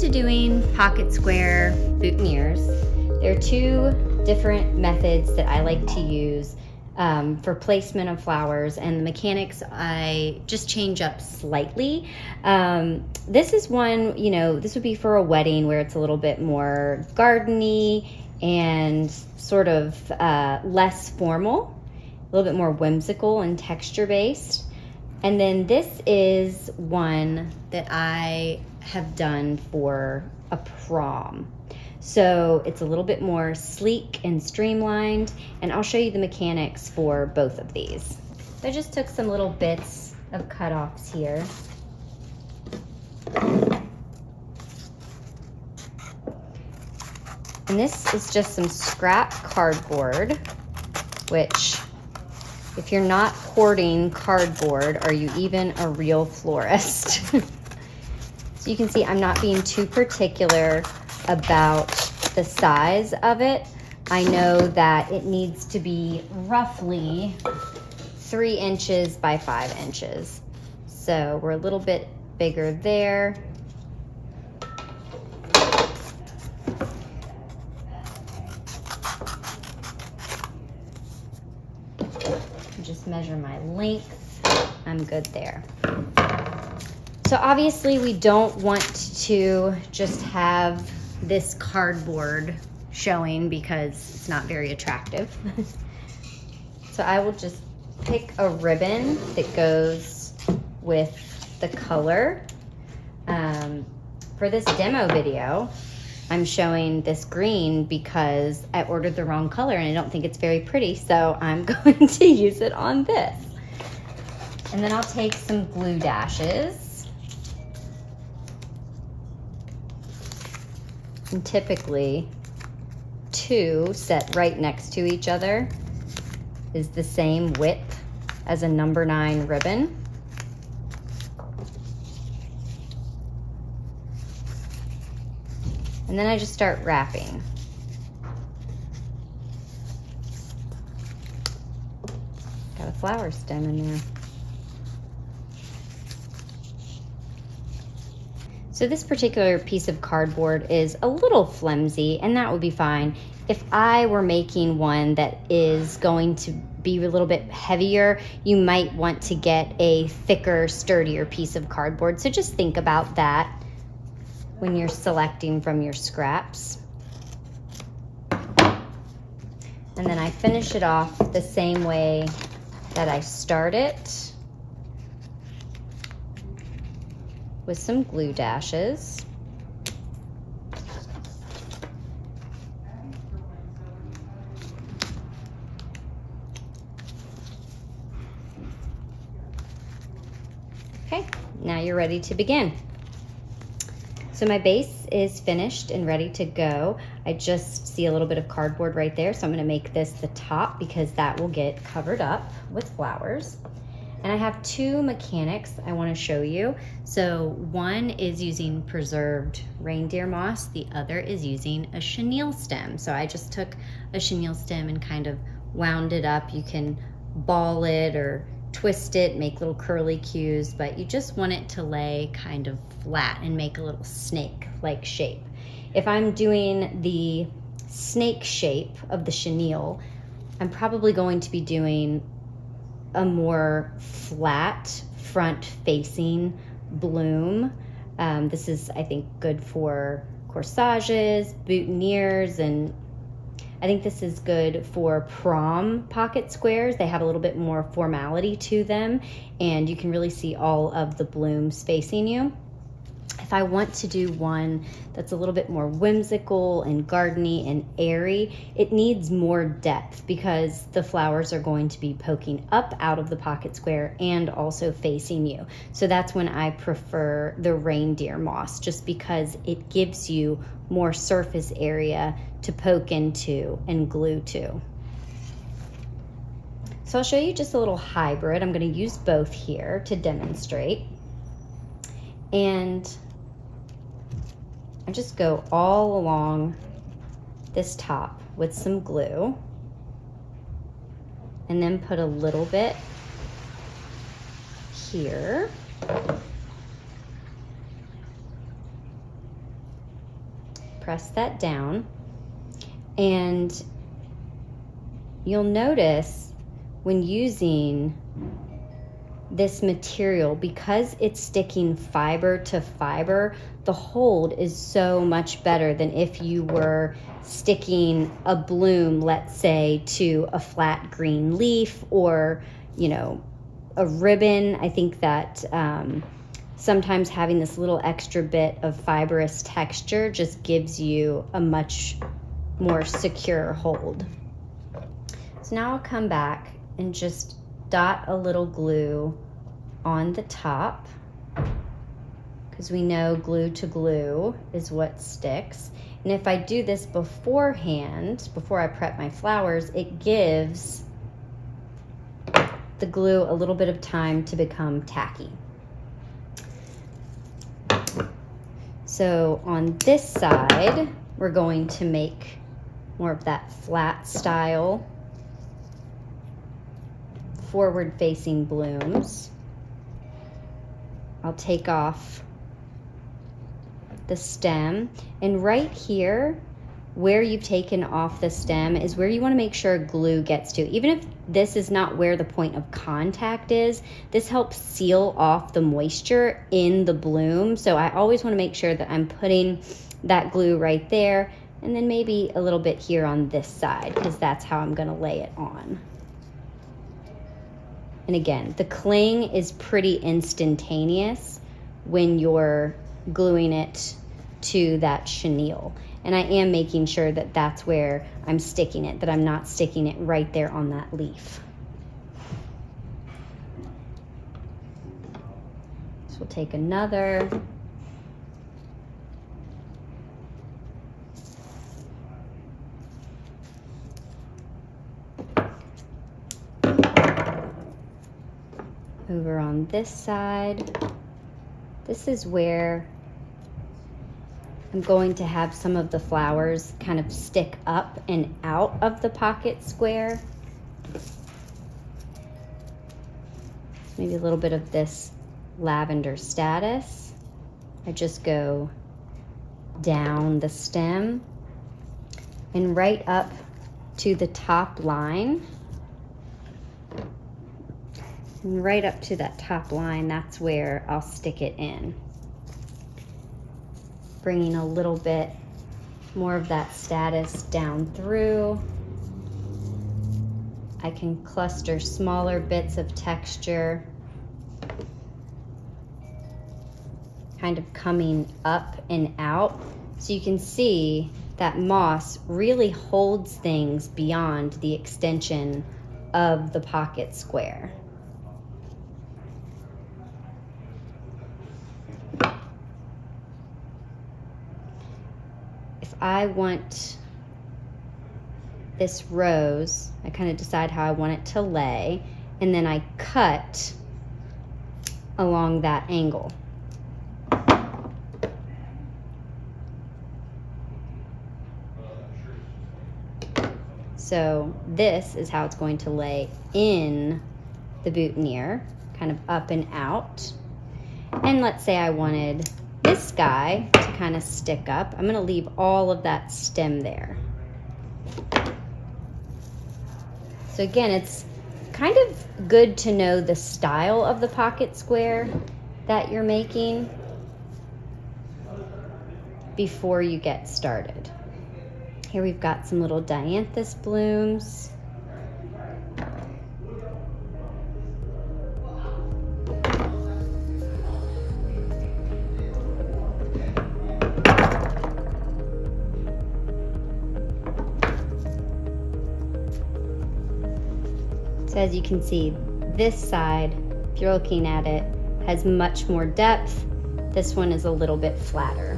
to doing pocket square boutonnieres, there are two different methods that I like to use for placement of flowers, and the mechanics I just change up slightly. This is one, this would be for a wedding where it's a little bit more gardeny and sort of less formal, a little bit more whimsical and texture based. And then this is one that I have done for a prom. So it's a little bit more sleek and streamlined, and I'll show you the mechanics for both of these. So I just took some little bits of cutoffs here. And this is just some scrap cardboard, which, if you're not hoarding cardboard, are you even a real florist? So you can see I'm not being too particular about the size of it. I know that it needs to be roughly 3 inches by 5 inches. So we're a little bit bigger there. Just measure my length. I'm good there. So obviously we don't want to just have this cardboard showing because it's not very attractive. So I will just pick a ribbon that goes with the color. For this demo video, I'm showing this green because I ordered the wrong color and I don't think it's very pretty, so I'm going to use it on this. And then I'll take some glue dashes. And typically 2 set right next to each other is the same width as a number 9 ribbon. And then I just start wrapping. Got a flower stem in there. So this particular piece of cardboard is a little flimsy, and that would be fine. If I were making one that is going to be a little bit heavier, you might want to get a thicker, sturdier piece of cardboard. So just think about that when you're selecting from your scraps. And then I finish it off the same way that I start it, with some glue dashes. Okay, now you're ready to begin. So my base is finished and ready to go. I just see a little bit of cardboard right there, so I'm gonna make this the top because that will get covered up with flowers. And I have 2 mechanics I want to show you. So one is using preserved reindeer moss, the other is using a chenille stem. So I just took a chenille stem and kind of wound it up. You can ball it or twist it, make little curly cues, but you just want it to lay kind of flat and make a little snake-like shape. If I'm doing the snake shape of the chenille, I'm probably going to be doing a more flat front-facing bloom. This is, I think, good for corsages, boutonnieres, and I think this is good for prom pocket squares. They have a little bit more formality to them, and you can really see all of the blooms facing you. If I want to do one that's a little bit more whimsical and gardeny and airy, it needs more depth because the flowers are going to be poking up out of the pocket square and also facing you. So that's when I prefer the reindeer moss, just because it gives you more surface area to poke into and glue to. So I'll show you just a little hybrid. I'm going to use both here to demonstrate. And I just go all along this top with some glue and then put a little bit here. press that down. And you'll notice when using this material, because it's sticking fiber to fiber, the hold is so much better than if you were sticking a bloom, let's say, to a flat green leaf or, you know, a ribbon. I think that sometimes having this little extra bit of fibrous texture just gives you a much more secure hold. So now I'll come back and just dot a little glue on the top, because we know glue to glue is what sticks. And if I do this beforehand, before I prep my flowers, it gives the glue a little bit of time to become tacky. So on this side, we're going to make more of that flat style, forward-facing blooms. I'll take off the stem, and right here where you've taken off the stem is where you want to make sure glue gets to. Even if this is not where the point of contact is, this helps seal off the moisture in the bloom. So I always want to make sure that I'm putting that glue right there, and then maybe a little bit here on this side, because that's how I'm going to lay it on. And again, the cling is pretty instantaneous when you're gluing it to that chenille. And I am making sure that that's where I'm sticking it, that I'm not sticking it right there on that leaf. So we'll take another. Over on this side, this is where I'm going to have some of the flowers kind of stick up and out of the pocket square. Maybe a little bit of this lavender status. I just go down the stem and right up to the top line. And right up to that top line, that's where I'll stick it in. Bringing a little bit more of that status down through. I can cluster smaller bits of texture, kind of coming up and out. So you can see that moss really holds things beyond the extension of the pocket square. If I want this rose, I kind of decide how I want it to lay, and then I cut along that angle. So this is how it's going to lay in the boutonniere, kind of up and out. And let's say I wanted this guy to kind of stick up. I'm going to leave all of that stem there. So again, it's kind of good to know the style of the pocket square that you're making before you get started. Here we've got some little dianthus blooms. So as you can see, this side, if you're looking at it, has much more depth. This one is a little bit flatter.